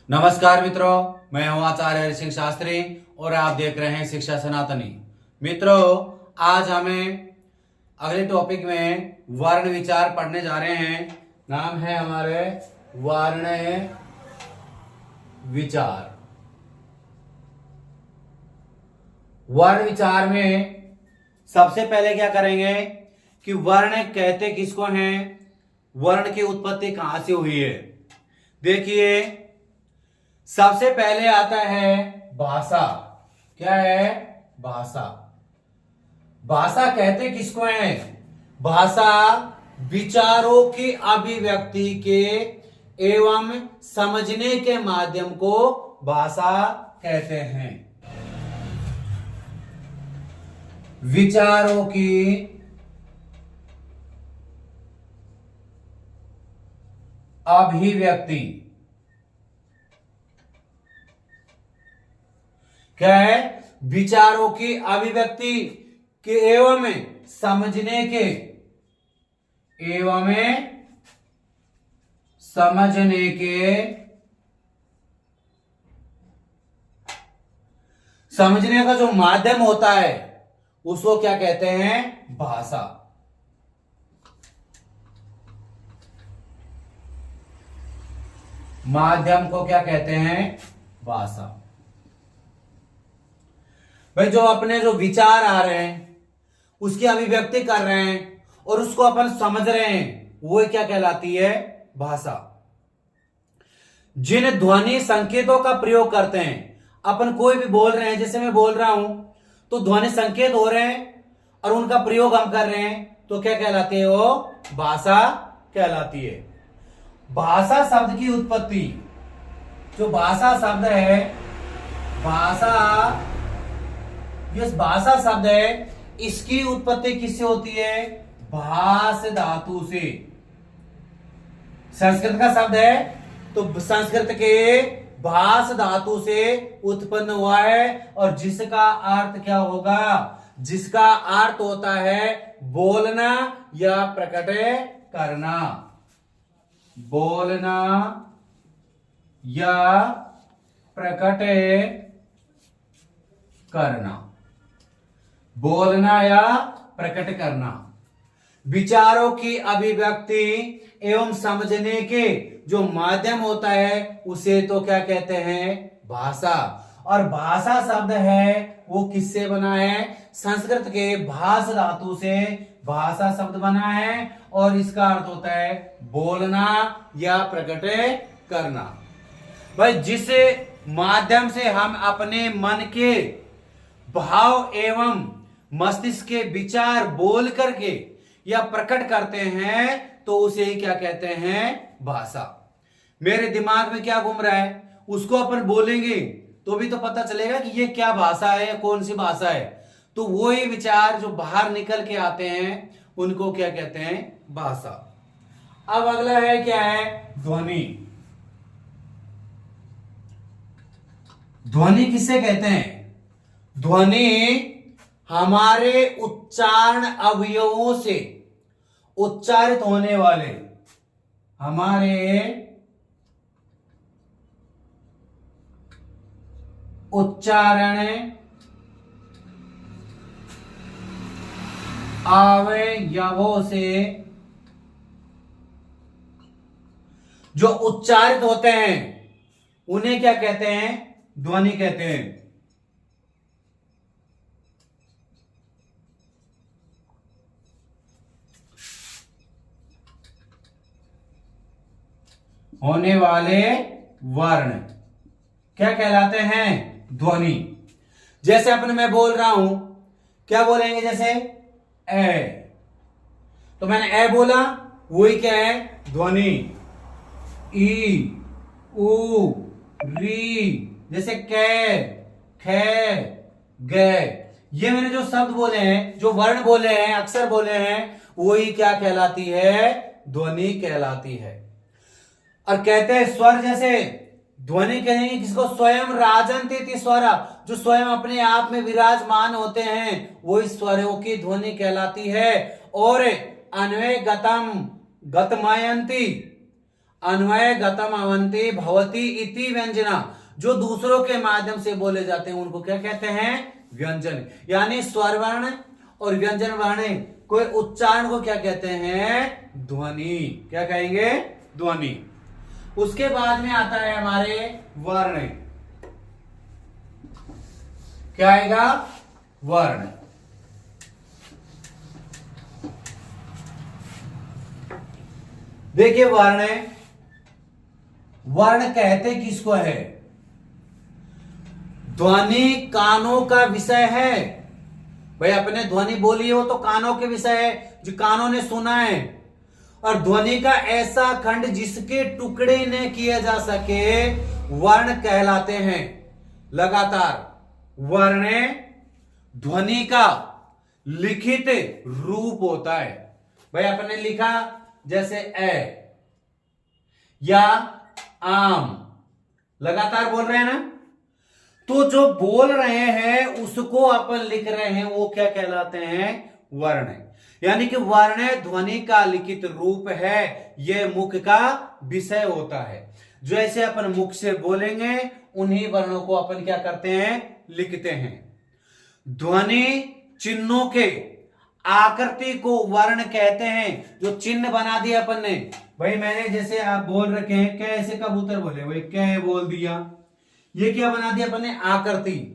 नमस्कार मित्रों, मैं हूं आचार्य हरि सिंह शास्त्री और आप देख रहे हैं शिक्षा सनातनी। मित्रों, आज हमें अगले टॉपिक में वर्ण विचार पढ़ने जा रहे हैं। नाम है हमारे वर्ण विचार। वर्ण विचार में सबसे पहले क्या करेंगे कि वर्ण कहते किसको हैं, वर्ण की उत्पत्ति कहां से हुई है। देखिए, सबसे पहले आता है भाषा। क्या है? भाषा। भाषा कहते किसको है? भाषा विचारों की अभिव्यक्ति के एवं समझने के माध्यम को भाषा कहते हैं। विचारों की अभिव्यक्ति क्या है? विचारों की अभिव्यक्ति के एवं समझने के समझने का जो माध्यम होता है उसको क्या कहते हैं? भाषा। माध्यम को क्या कहते हैं? भाषा। भाई, जो अपने जो विचार आ रहे हैं उसकी अभिव्यक्ति कर रहे हैं और उसको अपन समझ रहे हैं, वो क्या कहलाती है? भाषा। जिन ध्वनि संकेतों का प्रयोग करते हैं, अपन कोई भी बोल रहे हैं, जैसे मैं बोल रहा हूं तो ध्वनि संकेत हो रहे हैं और उनका प्रयोग हम कर रहे हैं, तो क्या कहलाती है? वो भाषा कहलाती है। भाषा शब्द की उत्पत्ति, जो भाषा शब्द है, भाषा शब्द है, इसकी उत्पत्ति किससे होती है? भास धातु से। संस्कृत का शब्द है तो संस्कृत के भास धातु से उत्पन्न हुआ है और जिसका अर्थ क्या होगा? जिसका अर्थ होता है बोलना या प्रकट करना। बोलना या प्रकट करना। बोलना या प्रकट करना। विचारों की अभिव्यक्ति एवं समझने के जो माध्यम होता है उसे तो क्या कहते हैं? भाषा। और भाषा शब्द है वो किससे बना है? संस्कृत के भास धातु से भाषा शब्द बना है और इसका अर्थ होता है बोलना या प्रकट करना। भाई, जिस माध्यम से हम अपने मन के भाव एवं मस्तिष्क के विचार बोल करके या प्रकट करते हैं तो उसे ही क्या कहते हैं? भाषा। मेरे दिमाग में क्या घूम रहा है उसको अपन बोलेंगे तो भी तो पता चलेगा कि ये क्या भाषा है, कौन सी भाषा है। तो वो ही विचार जो बाहर निकल के आते हैं उनको क्या कहते हैं? भाषा। अब अगला है क्या है? ध्वनि। ध्वनि किसे कहते हैं? ध्वनि हमारे उच्चारण अवयवों से उच्चारित होने वाले, हमारे उच्चारण अवयवों से जो उच्चारित होते हैं उन्हें क्या कहते हैं? ध्वनि कहते हैं। होने वाले वर्ण क्या कहलाते हैं? ध्वनि। जैसे अपन मैं बोल रहा हूं, क्या बोलेंगे? जैसे ए, तो मैंने ए बोला, वही क्या है? ध्वनि। ई, उ, री, जैसे कै, खे, गे, ये मैंने जो शब्द बोले हैं, जो वर्ण बोले हैं, अक्षर बोले हैं, वही क्या कहलाती है? ध्वनि कहलाती है। और कहते हैं स्वर, जैसे ध्वनि कहेंगे किसको? स्वयं राजन्ति स्वर, जो स्वयं अपने आप में विराजमान होते हैं वही स्वरों की ध्वनि कहलाती है। और अन्वय गतम गतमयंती, अन्वय गतम अवंती भवती इति व्यंजना, जो दूसरों के माध्यम से बोले जाते हैं उनको क्या कहते हैं? व्यंजन। यानी स्वर वर्ण और व्यंजन वर्ण कोई उच्चारण को क्या कहते हैं? ध्वनि। क्या कहेंगे? ध्वनि। उसके बाद में आता है हमारे वर्ण। क्या आएगा? वर्ण। देखिए वर्ण, वर्ण कहते किसको है? ध्वनि कानों का विषय है। भाई अपने ध्वनि बोली हो तो कानों के विषय है, जो कानों ने सुना है। और ध्वनि का ऐसा खंड जिसके टुकड़े न किए जा सके वर्ण कहलाते हैं। लगातार वर्ण ध्वनि का लिखित रूप होता है। भाई अपने लिखा जैसे ए या आम, लगातार बोल रहे हैं ना, तो जो बोल रहे हैं उसको अपन लिख रहे हैं वो क्या कहलाते हैं? वर्ण। यानी कि वर्ण ध्वनि का लिखित रूप है, यह मुख का विषय होता है। जो ऐसे अपन मुख से बोलेंगे उन्हीं वर्णों को अपन क्या करते हैं? लिखते हैं। ध्वनि चिन्हों के आकृति को वर्ण कहते हैं। जो चिन्ह बना दिया अपन ने, भाई मैंने जैसे आप बोल रखे हैं कैसे कबूतर बोले, भाई कै बोल दिया, ये क्या बना दिया अपन ने? आकृति।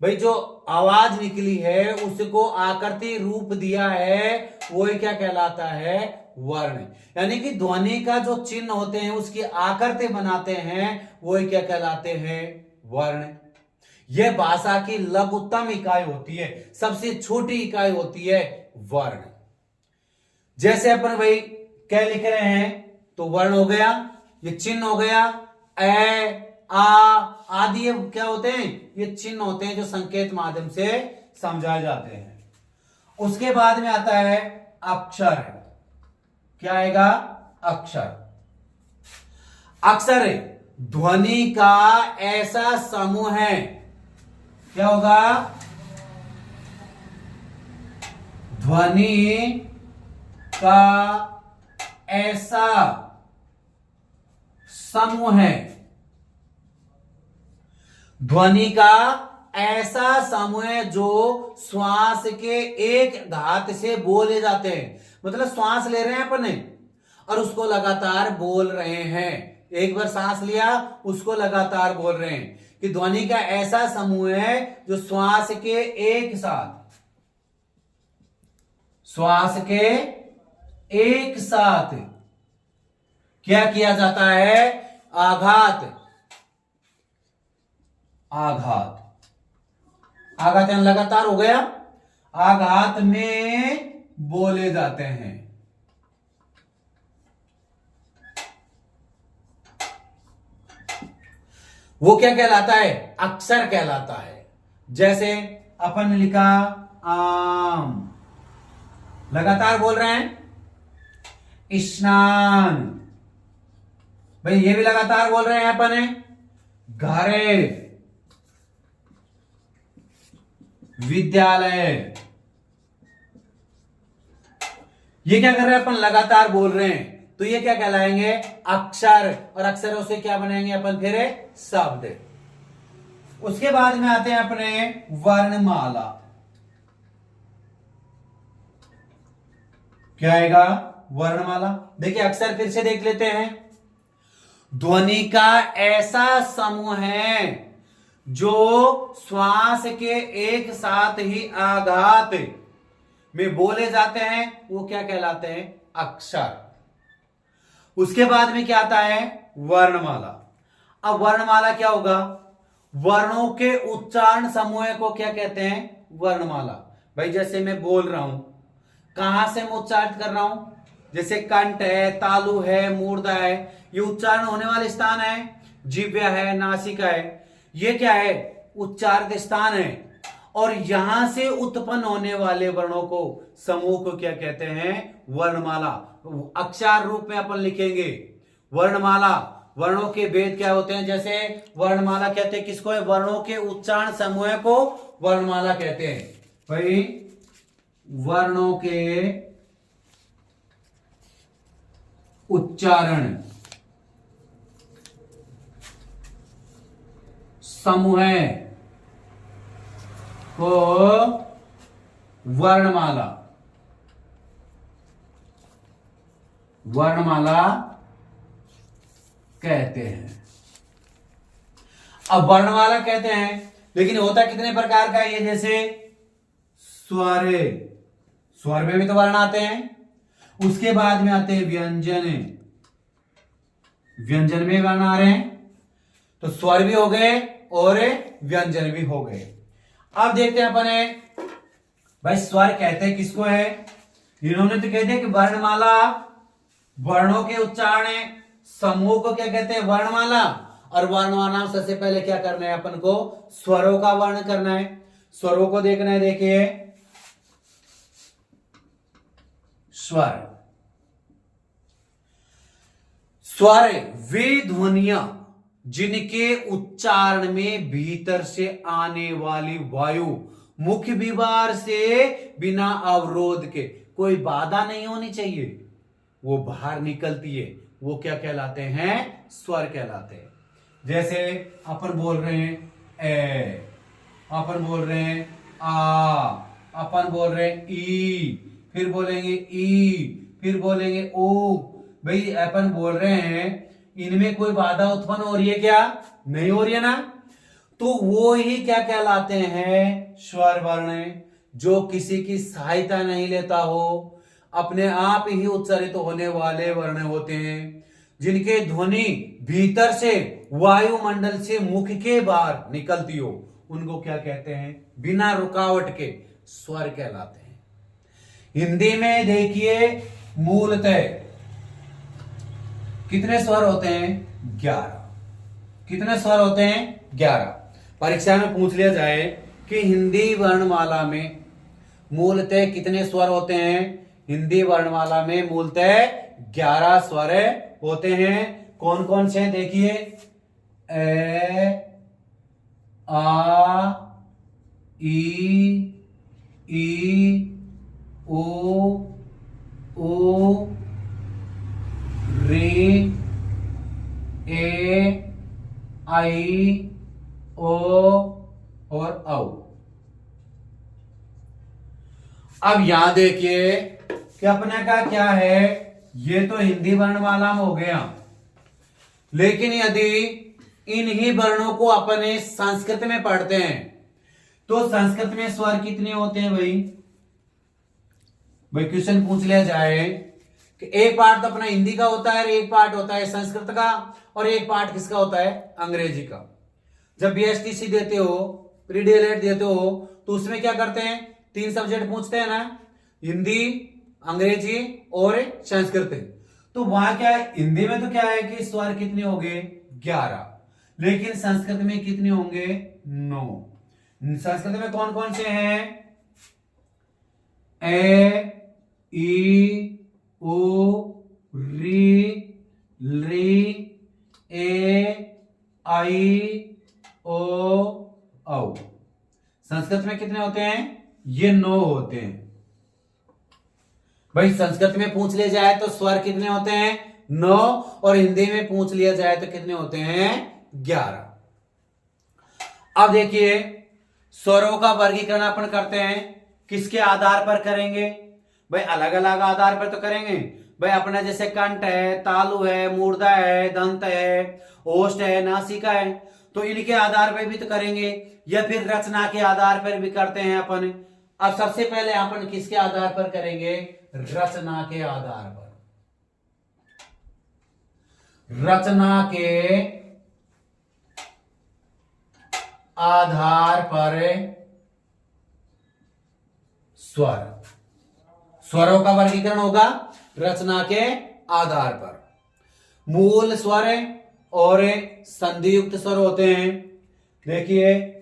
भाई जो आवाज निकली है उसको आकृति रूप दिया है, वो क्या कहलाता है? वर्ण। यानी कि ध्वनि का जो चिन्ह होते हैं उसकी आकृति बनाते हैं, वो क्या कहलाते हैं? वर्ण। यह भाषा की लघुत्तम इकाई होती है, सबसे छोटी इकाई होती है वर्ण। जैसे अपन भाई क्या लिख रहे हैं तो वर्ण हो गया, ये चिन्ह हो गया। ए आ आदि ये क्या होते हैं? ये चिन्ह होते हैं जो संकेत माध्यम से समझाए जाते हैं। उसके बाद में आता है अक्षर। क्या आएगा? अक्षर। अक्षर ध्वनि का ऐसा समूह है। क्या होगा? ध्वनि का ऐसा समूह है। ध्वनि का ऐसा समूह है जो श्वास के एक घात से बोले जाते हैं। मतलब श्वास ले रहे हैं अपने और उसको लगातार बोल रहे हैं। एक बार सांस लिया उसको लगातार बोल रहे हैं। कि ध्वनि का ऐसा समूह है जो श्वास के एक साथ क्या किया जाता है? आघात यानी लगातार हो गया, आघात में बोले जाते हैं। वो क्या कहलाता है? अक्षर कहलाता है। जैसे अपन ने लिखा आम, लगातार बोल रहे हैं। स्नान, भाई ये भी लगातार बोल रहे हैं अपन। घरे, विद्यालय, ये क्या कर रहे हैं अपन? लगातार बोल रहे हैं, तो ये क्या कहलाएंगे? अक्षर। और अक्षरों से क्या बनाएंगे अपन? फिर शब्द। उसके बाद में आते हैं अपने वर्णमाला। क्या आएगा? वर्णमाला। देखिए अक्षर फिर से देख लेते हैं। ध्वनि का ऐसा समूह है जो श्वास के एक साथ ही आघात में बोले जाते हैं, वो क्या कहलाते हैं? अक्षर। उसके बाद में क्या आता है? वर्णमाला। अब वर्णमाला क्या होगा? वर्णों के उच्चारण समूह को क्या कहते हैं? वर्णमाला। भाई जैसे मैं बोल रहा हूं, कहां से मैं उच्चारित कर रहा हूं? जैसे कंठ है, तालु है, मूर्धा है, ये उच्चारण होने वाले स्थान है। जिह्वा है, नासिका है, ये क्या है? उच्चारित स्थान है। और यहां से उत्पन्न होने वाले वर्णों को, समूह को क्या कहते हैं? वर्णमाला। अक्षर रूप में अपन लिखेंगे वर्णमाला। वर्णों के भेद क्या होते हैं? जैसे वर्णमाला कहते हैं किसको? है वर्णों के उच्चारण समूह को वर्णमाला कहते हैं। भाई वर्णों के उच्चारण समूह को वर्णमाला कहते हैं। अब वर्णमाला कहते हैं, लेकिन होता कितने प्रकार का है ये? जैसे स्वर, स्वर में भी तो वर्ण आते हैं, उसके बाद में आते हैं व्यंजन, व्यंजन में वर्ण आ रहे हैं, तो स्वर भी हो गए और व्यंजन भी हो गए। अब देखते हैं अपन भाई स्वर कहते हैं किसको है? इन्होंने तो कहते हैं कि वर्णमाला, वर्णों के उच्चारण समूह को क्या कहते हैं? वर्णमाला। और वर्णमाला में सबसे पहले क्या करना है अपन को? स्वरों का वर्ण करना है, स्वरों को देखना है। देखिए स्वर, स्वर वे ध्वनियां जिनके उच्चारण में भीतर से आने वाली वायु मुख्य विवार से बिना अवरोध के, कोई बाधा नहीं होनी चाहिए, वो बाहर निकलती है, वो क्या कहलाते हैं? स्वर कहलाते हैं। जैसे अपन बोल रहे हैं ए, अपन बोल रहे हैं आ, अपन बोल रहे हैं ई, फिर बोलेंगे ई, फिर बोलेंगे ओ। भाई अपन बोल रहे हैं, इनमें कोई बाधा उत्पन्न हो रही है क्या? नहीं हो रही है ना? तो वो ही क्या कहलाते हैं? स्वर वर्ण, जो किसी की सहायता नहीं लेता हो, अपने आप ही उच्चारित होने वाले वर्ण होते हैं, जिनके ध्वनि भीतर से वायुमंडल से मुख के बाहर निकलती हो, उनको क्या कहते हैं? बिना रुकावट के स्वर कहलाते हैं। हिंदी में देखिए मूलतः कितने स्वर होते हैं? 11। कितने स्वर होते हैं? 11। परीक्षा में पूछ लिया जाए कि हिंदी वर्णमाला में मूलतः कितने स्वर होते हैं? हिंदी वर्णमाला में मूलतः 11 स्वर होते हैं। कौन कौन से? देखिए ए, आ, ई, ओ, रे, ए, आई, ओ और औ। अब यहां देखिए कि अपने का क्या है? ये तो हिंदी वर्णमाला में हो गया, लेकिन यदि इन्हीं वर्णों को अपने संस्कृत में पढ़ते हैं तो संस्कृत में स्वर कितने होते हैं? भाई क्वेश्चन पूछ लिया जाए कि एक पार्ट तो अपना हिंदी का होता है, एक पार्ट होता है संस्कृत का, और एक पार्ट किसका होता है? अंग्रेजी का। जब बीएसटीसी देते हो, प्री डीएलएड देते हो, तो उसमें क्या करते हैं? 3 सब्जेक्ट पूछते हैं ना, हिंदी, अंग्रेजी और संस्कृत। तो वहां क्या है? हिंदी में तो क्या है कि स्वर कितने होंगे? 11। लेकिन संस्कृत में कितने होंगे? 9। संस्कृत में कौन कौन से हैं? ए, ई, ओ, री, ए, आई, ओ, औ। संस्कृत में कितने होते हैं? ये 9 होते हैं। भाई संस्कृत में पूछ लिया जाए तो स्वर कितने होते हैं? 9। और हिंदी में पूछ लिया जाए तो कितने होते हैं? 11। अब देखिए स्वरों का वर्गीकरण अपन करते हैं, किसके आधार पर करेंगे? भाई अलग अलग आधार पर तो करेंगे। भाई अपना जैसे कंठ है, तालु है, मूर्धा है, दंत है, ओष्ठ है, नासिका है, तो इनके आधार पर भी तो करेंगे, या फिर रचना के आधार पर भी करते हैं अपन। अब सबसे पहले अपन किसके आधार पर करेंगे? रचना के आधार पर। रचना के आधार पर स्वर, स्वरों का वर्गीकरण होगा रचना के आधार पर। मूल स्वर और संधियुक्त स्वर होते हैं। देखिए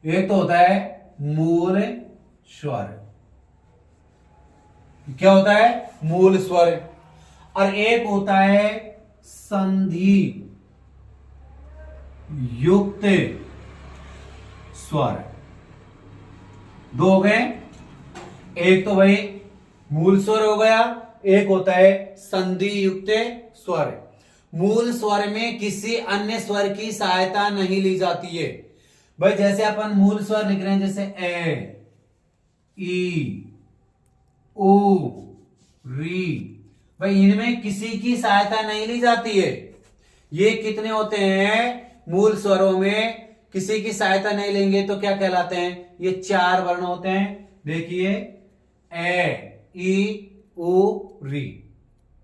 एक तो होता है मूल स्वर, क्या होता है? मूल स्वर। और एक होता है संधि युक्त स्वर। 2 हो गए। एक तो भाई मूल स्वर हो गया, एक होता है संधि युक्त स्वर। मूल स्वर में किसी अन्य स्वर की सहायता नहीं ली जाती है। भाई जैसे अपन मूल स्वर लिख रहे हैं, जैसे ए, ई, उ, री, भाई इनमें किसी की सहायता नहीं ली जाती है। ये कितने होते हैं? मूल स्वरों में किसी की सहायता नहीं लेंगे तो क्या कहलाते हैं? ये 4 वर्ण होते हैं। देखिए ए, ई, उ, री,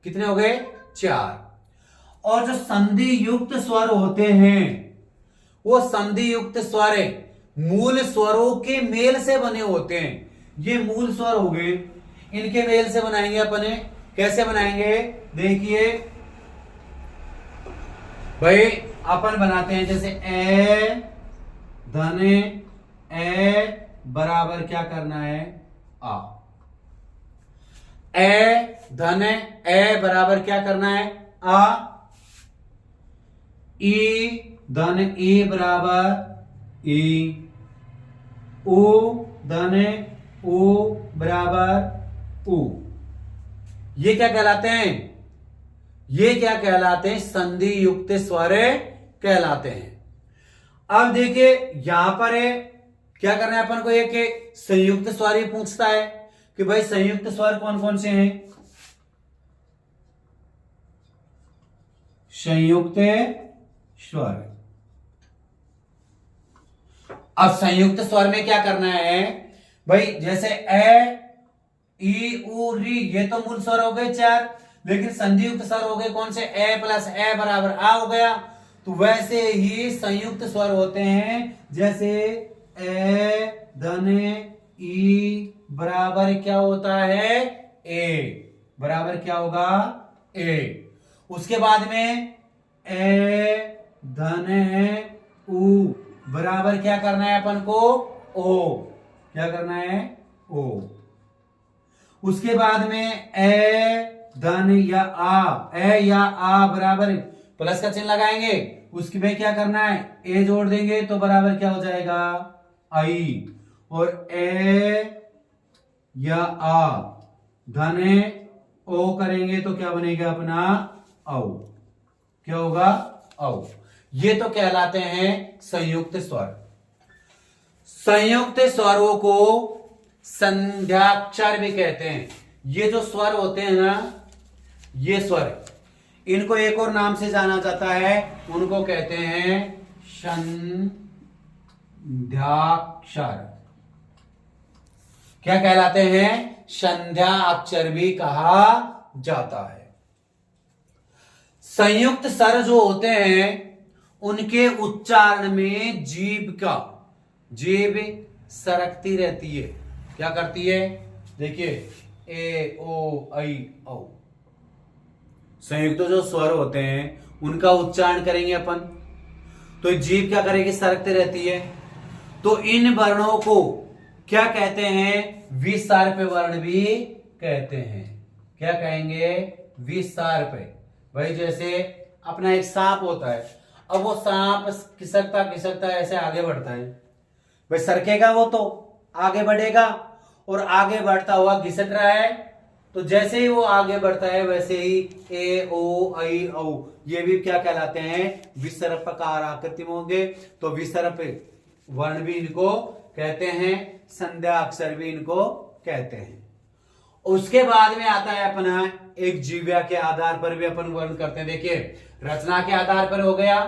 कितने हो गए? 4। और जो संधि युक्त स्वर होते हैं, वो संधि युक्त स्वर मूल स्वरों के मेल से बने होते हैं। ये मूल स्वर हो गए, इनके मेल से बनाएंगे अपने। कैसे बनाएंगे? देखिए भाई अपन बनाते हैं, जैसे ए धने ए बराबर क्या करना है? आ। ए धने ए बराबर क्या करना है? आ। ई धन ई बराबर ई। उ धने उ बराबर उ। ये क्या कहलाते हैं? ये क्या कहलाते हैं? संधि युक्त स्वर कहलाते हैं। अब देखिए यहां पर है, क्या करना है अपन को? एक संयुक्त स्वर ही पूछता है कि भाई संयुक्त स्वर कौन कौन से हैं? संयुक्त स्वर। अब संयुक्त स्वर में क्या करना है भाई? जैसे ए, ई, उ, री, ये तो मूल स्वर हो गए 4, लेकिन संधियुक्त स्वर हो गए कौन से? ए प्लस ए बराबर आ हो गया। तो वैसे ही संयुक्त स्वर होते हैं, जैसे ए धने ई बराबर क्या होता है? ए बराबर क्या होगा? ए। उसके बाद में ए धने उ बराबर क्या करना है अपन को? ओ। क्या करना है? ओ। उसके बाद में ए धन या आ, ए या आ बराबर प्लस का चिन्ह लगाएंगे, उसमें क्या करना है? ए जोड़ देंगे तो बराबर क्या हो जाएगा? आई। और ए या आ धने ओ करेंगे तो क्या बनेगा अपना? औ। क्या होगा? औ। ये तो कहलाते हैं संयुक्त स्वर। संयुक्त स्वरों को संध्याक्षर भी कहते हैं। ये जो स्वर होते हैं ना, ये स्वर, इनको एक और नाम से जाना जाता है, उनको कहते हैं संध्याक्षर। क्या कहलाते हैं? संध्या अक्षर भी कहा जाता है। संयुक्त स्वर जो होते हैं, उनके उच्चारण में जीभ सरकती रहती है। क्या करती है? देखिए ए, ओ, ऐ, औ। संयुक्त जो स्वर होते हैं उनका उच्चारण करेंगे अपन, तो जीभ क्या करेगी? सरकती रहती है। तो इन वर्णों को क्या कहते हैं? विसर्प वर्ण भी कहते हैं। क्या कहेंगे? विसर्प। भाई जैसे अपना एक सांप होता है, अब वो सांप खिसकता खिसकता ऐसे आगे बढ़ता है, भाई सरकेगा वो तो आगे बढ़ेगा, और आगे बढ़ता हुआ घिसक रहा है, तो जैसे ही वो आगे बढ़ता है वैसे ही ए, ओ, ऐ, औ, ये भी क्या कहलाते हैं? विसर्पकार आकृति में होंगे। तो विसर्प वर्ण भी इनको कहते हैं, संध्या अक्षर भी इनको कहते हैं। उसके बाद में आता है अपना एक जीव्या के आधार पर भी अपन वर्ण करते हैं। देखिए रचना के आधार पर हो गया,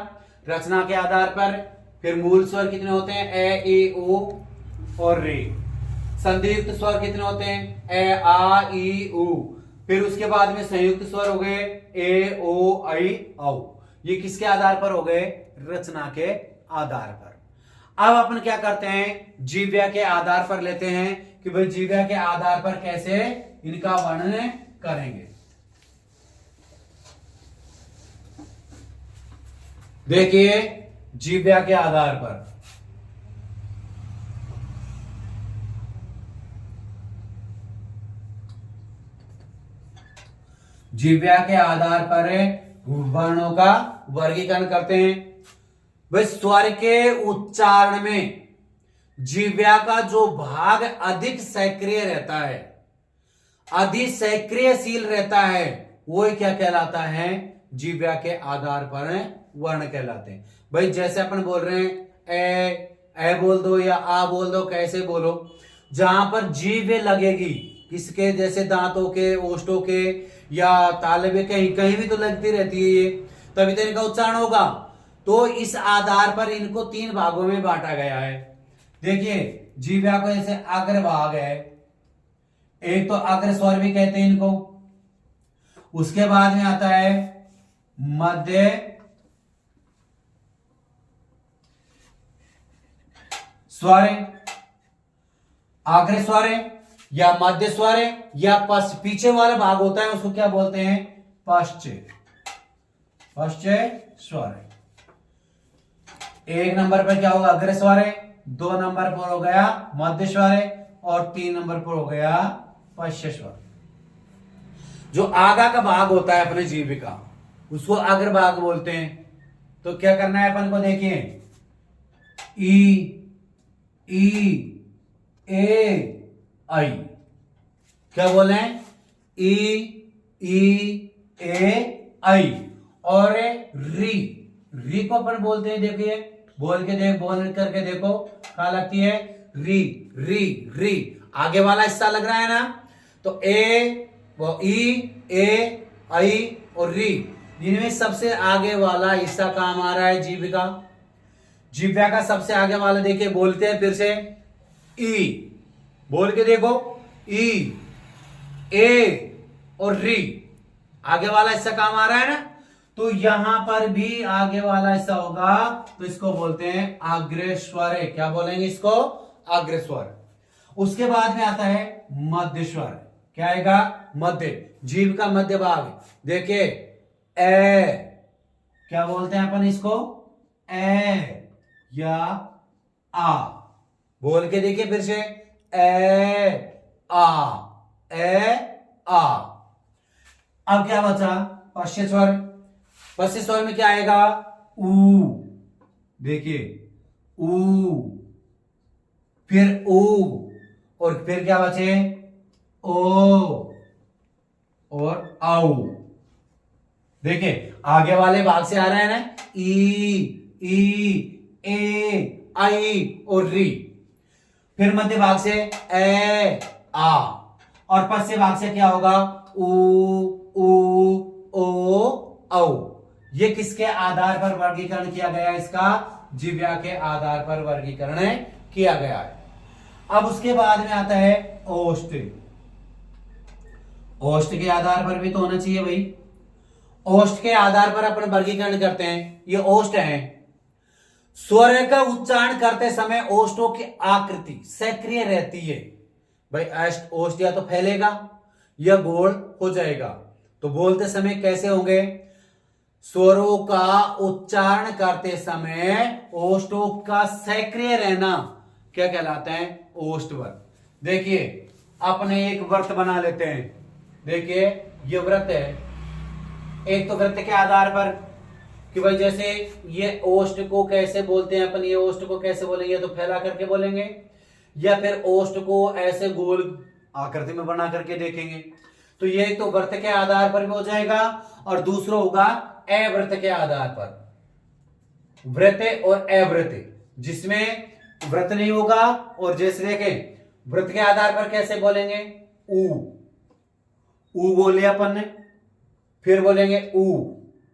रचना के आधार पर फिर मूल स्वर कितने होते हैं? ए, ई, उ और रे। संधियुक्त स्वर कितने होते हैं? ए, आ, ई, उ। फिर उसके बाद में संयुक्त स्वर हो गए ए, ओ, ऐ, औ। ये किसके आधार पर हो गए? रचना के आधार पर। अब अपन क्या करते हैं? जीव्या के आधार पर लेते हैं कि भाई जीव्या के आधार पर कैसे इनका वर्णन करेंगे। देखिए जीव्या के आधार पर जीव्या के आधार पर वर्णों का वर्गीकरण करते हैं। भाई स्वर के उच्चारण में जीव्या का जो भाग अधिक सक्रिय रहता है, अधिक सक्रियशील रहता है, वो क्या कहलाता है? जीव्या के आधार पर वर्ण कहलाते हैं। भाई जैसे अपन बोल रहे हैं ए बोल दो या आ बोल दो, कैसे बोलो, जहां पर जीव्य लगेगी किसके, जैसे दांतों के, ओष्ठों के या तालबे के, कहीं कहीं भी तो लगती रहती है ये, तभी तो इनका उच्चारण होगा। तो इस आधार पर इनको 3 भागों में बांटा गया है। देखिए जीव्या को जैसे अग्रभाग है, एक तो अग्र स्वर भी कहते हैं इनको, उसके बाद में आता है मध्य स्वर, अग्र स्वर या मध्य स्वर या पीछे वाला भाग होता है उसको क्या बोलते हैं, पश्च स्वर। 1 नंबर पर क्या होगा, अग्र स्वर, 2 नंबर पर हो गया मध्य स्वर और 3 नंबर पर हो गया पश्च स्वर। जो आगा का भाग होता है अपने जीव का उसको अग्र भाग बोलते हैं। तो क्या करना है अपन को, देखिए ई ए आई, क्या बोले, ई ए आई। और री को अपन बोलते हैं, देखिए बोल करके देखो क्या लगती है, री री री। आगे वाला हिस्सा लग रहा है ना, तो ए वो ए आई और री, इनमें सबसे आगे वाला हिस्सा काम आ रहा है जीविका। जीव्या का सबसे आगे वाला देखिए, बोलते हैं फिर से ई, बोल के देखो ई ए और री, आगे वाला हिस्सा काम आ रहा है ना। तो यहां पर भी आगे वाला हिस्सा होगा तो इसको बोलते हैं अग्रस्वर। क्या बोलेंगे इसको, अग्रस्वर। उसके बाद में आता है मध्य स्वर। क्या आएगा, मध्य, जीव का मध्य भाग। देखिए ए, क्या बोलते हैं अपन इसको, ए या आ, बोल के देखिए फिर से ए आ। अब क्या बचा, पश्च स्वर। पश्च स्वर में क्या आएगा, ऊ, देखिए ऊ, फिर ऊ, और फिर क्या बचे, ओ और औ। देखिए आगे वाले भाग से आ रहे हैं ना, ई ए आई और री, फिर मध्य भाग से ए आ, और पश्चिम भाग से क्या होगा, ऊ ओ औ। ये किसके आधार पर वर्गीकरण किया गया है, इसका जीव्या के आधार पर वर्गीकरण किया गया है। अब उसके बाद में आता है ओष्ठ। ओष्ठ के आधार पर भी तो होना चाहिए भाई। ओष्ठ के आधार पर अपन वर्गीकरण करते हैं, ये ओष्ठ है। स्वर का उच्चारण करते समय ओष्ठों की आकृति सक्रिय रहती है। भाई ओष्ठ या तो फैलेगा या गोल हो जाएगा। तो बोलते समय कैसे होंगे, स्वरों का उच्चारण करते समय ओष्ठों का सक्रिय रहना क्या कहलाता है, ओष्ठवर्त। देखिए अपने एक व्रत बना लेते हैं। देखिए ये व्रत है, एक तो व्रत के आधार पर कि भाई जैसे ये ओष्ठ को कैसे बोलते हैं अपन, ये ओष्ठ को कैसे बोलेंगे, तो फैला करके बोलेंगे, या फिर ओष्ठ को ऐसे गोल आकृति में बना करके देखेंगे। तो ये तो व्रत के आधार पर भी हो जाएगा, और दूसरा होगा अव्रत के आधार पर, व्रत और अव्रत, जिसमें व्रत नहीं होगा। और जैसे देखें व्रत के आधार पर कैसे बोलेंगे, ऊ बोले अपन ने, फिर बोलेंगे ऊ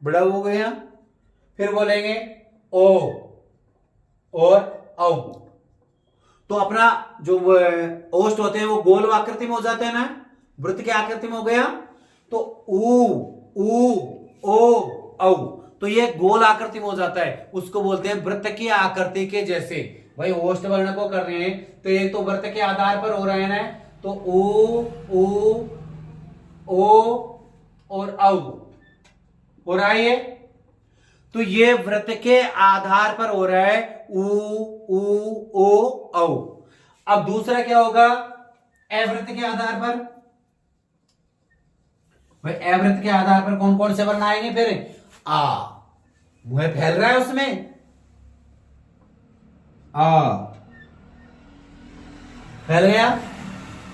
बड़ा हो गया, फिर बोलेंगे ओ और औ। तो अपना जो ओष्ठ होते हैं वो गोल आकृति में हो जाते हैं ना, वृत्त की आकृति में हो गया। तो ऊ ओ औ, तो ये गोल आकृति में हो जाता है, उसको बोलते हैं वृत्त की आकृति के जैसे। भाई ओष्ठ वर्ण को कर रहे हैं तो एक तो वृत्त के आधार पर हो रहे हैं ना, तो ऊ ओ और औ हो रहा है। तो ये वृत्त के आधार पर हो रहा है ऊ ओ औ। अब दूसरा क्या होगा, अवृत्त के आधार पर। भाई अवृत्त के आधार पर कौन कौन से वर्ण आएंगे, फिर आ, मुंह फैल रहा है उसमें, आ फैल गया।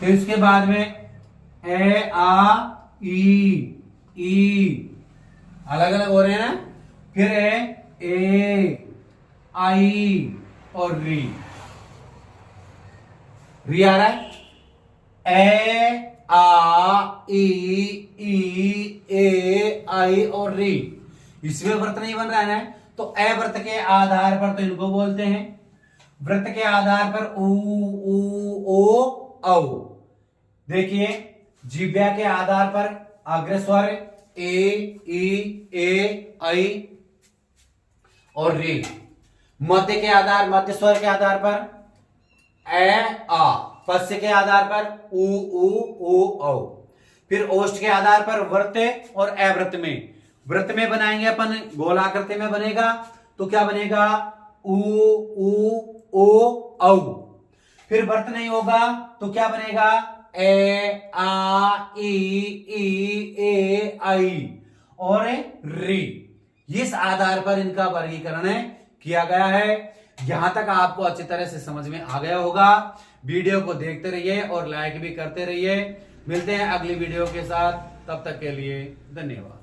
फिर उसके बाद में ए आ ई अलग अलग हो रहे हैं ना। फिर है ए, आई और री। री आ रहा है, ए, आ, ए, आई और री। इसमें व्रत नहीं बन रहा है ना, तो ए व्रत के आधार पर तो इनको बोलते हैं, व्रत के आधार पर उ, ओ, औ। देखिए, जिह्वा के आधार पर अग्रस्वर ए, ई, ए, आई और रे। मध्य के आधार, मध्य स्वर के आधार पर ए, आ। पश्च के आधार पर उ, ओ, औ। फिर ओष्ठ के आधार पर व्रत और अव्रत में। व्रत में बनाएंगे अपन, गोलाकृति में बनेगा तो क्या बनेगा, उ, ओ, औ। फिर व्रत नहीं होगा तो क्या बनेगा, ए, आ, ई, ए, आई और री। इस आधार पर इनका वर्गीकरण किया गया है। यहां तक आपको अच्छी तरह से समझ में आ गया होगा। वीडियो को देखते रहिए और लाइक भी करते रहिए। मिलते हैं अगली वीडियो के साथ, तब तक के लिए धन्यवाद।